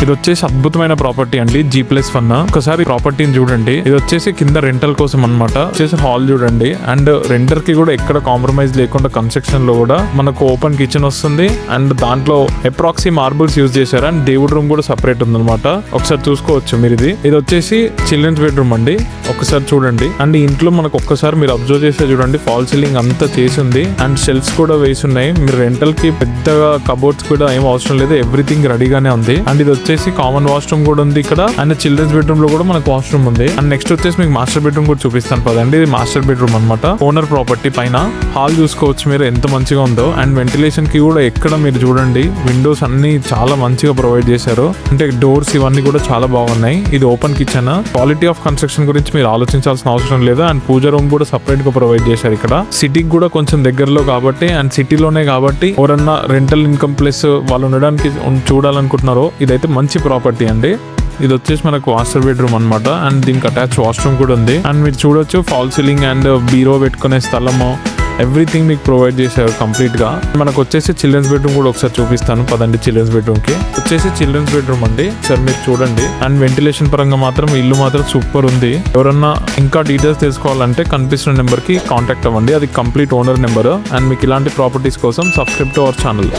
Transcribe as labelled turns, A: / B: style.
A: ఇది వచ్చేసి అద్భుతమైన ప్రాపర్టీ అండి, G+1. ఒకసారి ప్రాపర్టీని చూడండి. ఇది వచ్చేసి కింద రెంటల్ కోసం అన్నమాట. వచ్చేసి హాల్ చూడండి, అండ్ రెంటర్ కి కూడా ఎక్కడ కాంప్రమైజ్ లేకుండా కన్స్ట్రక్షన్ లో కూడా మనకు ఓపెన్ కిచెన్ వస్తుంది. అండ్ దాంట్లో ఎప్రాక్సీ మార్బుల్స్ యూజ్ చేశారు. అండ్ దేవుడి రూమ్ కూడా సెపరేట్ ఉందన్నమాట. ఒకసారి చూసుకోవచ్చు మీరు. ఇది వచ్చేసి చిల్డ్రన్స్ బెడ్రూమ్ అండి. ఒకసారి చూడండి. అండ్ ఇంట్లో మనకు ఒక్కసారి మీరు అబ్జర్వ్ చేస్తే చూడండి, ఫాల్ సీలింగ్ అంతా చేసింది. అండ్ షెల్ఫ్స్ కూడా వేసి ఉన్నాయి. మీరు రెంటల్ కి పెద్దగా కబోర్డ్స్ కూడా ఏం అవసరం లేదు, ఎవ్రీథింగ్ రెడీగానే ఉంది. అండ్ ఇది వచ్చేసి కామన్ వాష్రూమ్ కూడా ఉంది ఇక్కడ. అండ్ చిల్డ్రన్స్ బెడ్రూమ్ లో కూడా మనకు వాష్రూమ్ ఉంది. అండ్ నెక్స్ట్ వచ్చేసి మీకు మాస్టర్ బెడ్రూమ్ కూడా చూపిస్తాను పదండి. ఇది మాస్టర్ బెడ్రూమ్ అనమాట. ఓనర్ ప్రాపర్టీ పైన హాల్ చూసుకోవచ్చు మీరు ఎంత మంచిగా ఉందో. అండ్ వెంటిలేషన్ కి కూడా ఎక్కడ మీరు చూడండి, విండోస్ అన్ని చాలా మంచిగా ప్రొవైడ్ చేశారు. అంటే డోర్స్ ఇవన్నీ కూడా చాలా బాగున్నాయి. ఇది open kitchen. Quality of construction గురించి మీరు ఆలోచించాల్సిన అవసరం లేదు. అండ్ పూజ రూమ్ కూడా సపరేట్ గా ప్రొవైడ్ చేశారు ఇక్కడ. సిటీకి కూడా కొంచెం దగ్గరలో కాబట్టి, అండ్ సిటీలోనే కాబట్టి ఎవరన్నా రెంటల్ ఇన్కమ్ ప్లస్ వాళ్ళు ఉండడానికి చూడాలనుకుంటున్నారో ఇదైతే మంచి ప్రాపర్టీ అండి. ఇది వచ్చేసి మనకు మాస్టర్ బెడ్రూమ్ అనమాట. అండ్ దీనికి అటాచ్ వాష్రూమ్ కూడా ఉంది. అండ్ మీరు చూడొచ్చు ఫాల్ సీలింగ్ అండ్ బీరో పెట్టుకునే స్థలము ఎవ్రీథింగ్ మీకు ప్రొవైడ్ చేశారు కంప్లీట్ గా. మనకు వచ్చేసి చిల్డ్రన్స్ బెడ్రూమ్ కూడా ఒకసారి చూపిస్తాను పదండి. చిల్డ్రన్స్ బెడ్రూమ్ కి వచ్చేసి చిల్డ్రన్స్ బెడ్రూమ్ అండి. సార్ మీరు చూడండి. అండ్ వెంటిలేషన్ పరంగా మాత్రం ఇల్లు మాత్రం సూపర్ ఉంది. ఎవరన్నా ఇంకా డీటెయిల్స్ తెలుసుకోవాలంటే కనిపిస్తున్న నెంబర్ కి కాంటాక్ట్ అవ్వండి. అది కంప్లీట్ ఓనర్ నెంబర్. అండ్ మీకు ఇలాంటి ప్రాపర్టీస్ కోసం సబ్స్క్రైబ్ టు అవర్ ఛానల్.